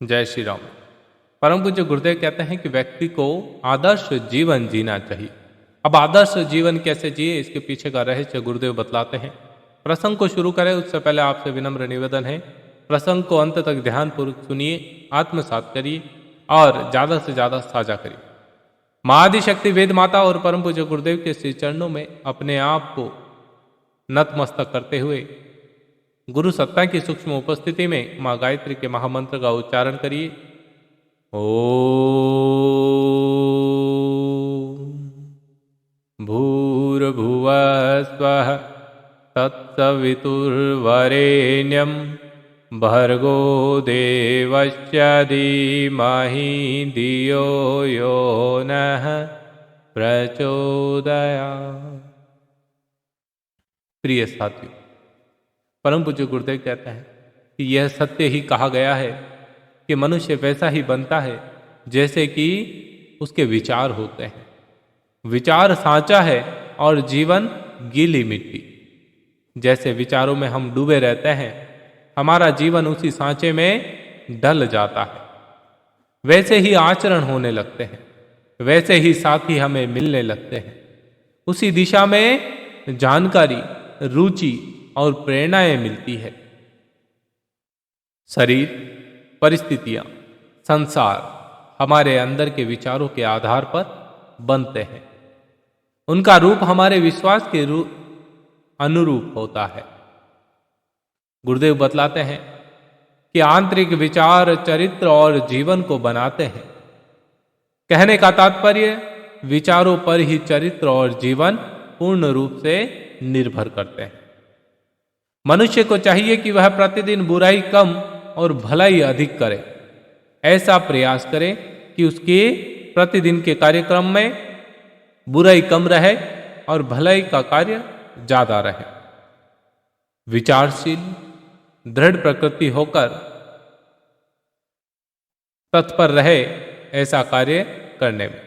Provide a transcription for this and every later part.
जय श्री राम। परम पूज्य गुरुदेव कहते हैं कि व्यक्ति को आदर्श जीवन जीना चाहिए। अब आदर्श जीवन कैसे जिए, इसके पीछे का रहस्य गुरुदेव बतलाते हैं। प्रसंग को शुरू करें उससे पहले आपसे विनम्र निवेदन है, प्रसंग को अंत तक ध्यानपूर्वक सुनिए, आत्मसात करिए और ज़्यादा से ज़्यादा साझा करिए। महाआदिशक्ति वेद माता और परम पूज्य गुरुदेव के श्री चरणों में अपने आप को नतमस्तक करते हुए गुरु सत्ता की सूक्ष्म उपस्थिति में माँ गायत्री के महामंत्र का उच्चारण करिए। ओम भूर्भुवः स्वः तत्सवितुर्वरेण्यं भर्गो देवस्य धीमहि धियो यो नः प्रचोदयात्। प्रिय साथियों, परम पूज्य गुरुदेव कहते हैं कि यह सत्य ही कहा गया है कि मनुष्य वैसा ही बनता है जैसे कि उसके विचार होते हैं। विचार सांचा है और जीवन गीली मिट्टी। जैसे विचारों में हम डूबे रहते हैं, हमारा जीवन उसी सांचे में ढल जाता है। वैसे ही आचरण होने लगते हैं, वैसे ही साथी हमें मिलने लगते हैं। उसी दिशा में जानकारी, रुचि और प्रेरणाएं मिलती है। शरीर, परिस्थितियां, संसार हमारे अंदर के विचारों के आधार पर बनते हैं। उनका रूप हमारे विश्वास के अनुरूप होता है। गुरुदेव बतलाते हैं कि आंतरिक विचार चरित्र और जीवन को बनाते हैं। कहने का तात्पर्य, विचारों पर ही चरित्र और जीवन पूर्ण रूप से निर्भर करते हैं। मनुष्य को चाहिए कि वह प्रतिदिन बुराई कम और भलाई अधिक करे। ऐसा प्रयास करे कि उसके प्रतिदिन के कार्यक्रम में बुराई कम रहे और भलाई का कार्य ज्यादा रहे। विचारशील, दृढ़ प्रकृति होकर तत्पर रहे ऐसा कार्य करने में।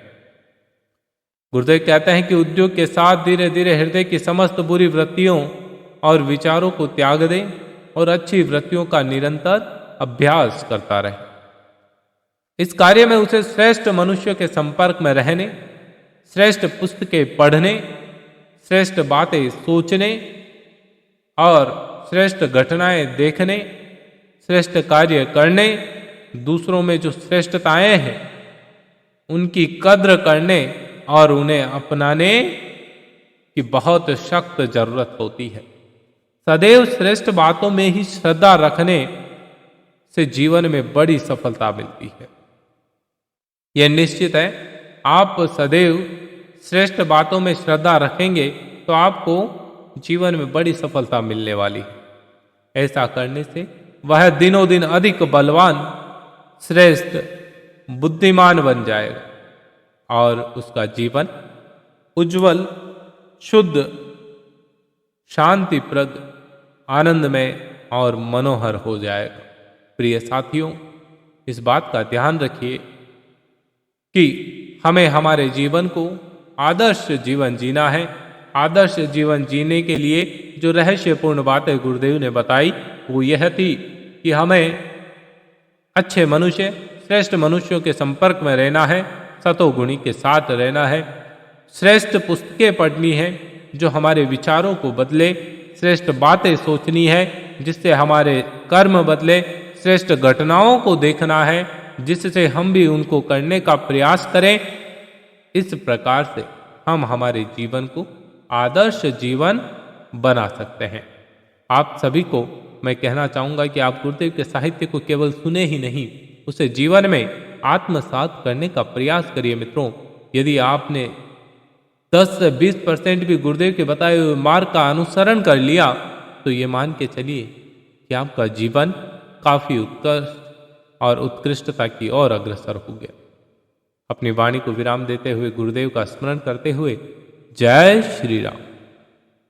गुरुदेव कहते हैं कि उद्योग के साथ धीरे धीरे हृदय की समस्त बुरी वृत्तियों और विचारों को त्याग दें और अच्छी वृत्तियों का निरंतर अभ्यास करता रहे। इस कार्य में उसे श्रेष्ठ मनुष्यों के संपर्क में रहने, श्रेष्ठ पुस्तकें पढ़ने, श्रेष्ठ बातें सोचने और श्रेष्ठ घटनाएं देखने, श्रेष्ठ कार्य करने, दूसरों में जो श्रेष्ठताएं हैं उनकी कद्र करने और उन्हें अपनाने की बहुत सख्त जरूरत होती है। सदैव श्रेष्ठ बातों में ही श्रद्धा रखने से जीवन में बड़ी सफलता मिलती है। यह निश्चित है, आप सदैव श्रेष्ठ बातों में श्रद्धा रखेंगे तो आपको जीवन में बड़ी सफलता मिलने वाली है। ऐसा करने से वह दिनों दिन अधिक बलवान, श्रेष्ठ, बुद्धिमान बन जाएगा और उसका जीवन उज्जवल, शुद्ध, शांतिप्रद, आनंदमय और मनोहर हो जाएगा। प्रिय साथियों, इस बात का ध्यान रखिए कि हमें हमारे जीवन को आदर्श जीवन जीना है। आदर्श जीवन जीने के लिए जो रहस्यपूर्ण बातें गुरुदेव ने बताई वो यह थी कि हमें अच्छे मनुष्य, श्रेष्ठ मनुष्यों के संपर्क में रहना है, सतोगुणी के साथ रहना है, श्रेष्ठ पुस्तकें पढ़नी है जो हमारे विचारों को बदले, श्रेष्ठ बातें सोचनी है जिससे हमारे कर्म बदले, श्रेष्ठ घटनाओं को देखना है जिससे हम भी उनको करने का प्रयास करें। इस प्रकार से हम हमारे जीवन को आदर्श जीवन बना सकते हैं। आप सभी को मैं कहना चाहूँगा कि आप गुरुदेव के साहित्य को केवल सुने ही नहीं, उसे जीवन में आत्मसात करने का प्रयास करिए। मित्रों, यदि आपने 10 से 20% भी गुरुदेव के बताए हुए मार्ग का अनुसरण कर लिया तो ये मान के चलिए कि आपका जीवन काफी उत्कर्ष और उत्कृष्टता की ओर अग्रसर हो गया। अपनी वाणी को विराम देते हुए गुरुदेव का स्मरण करते हुए जय श्री राम।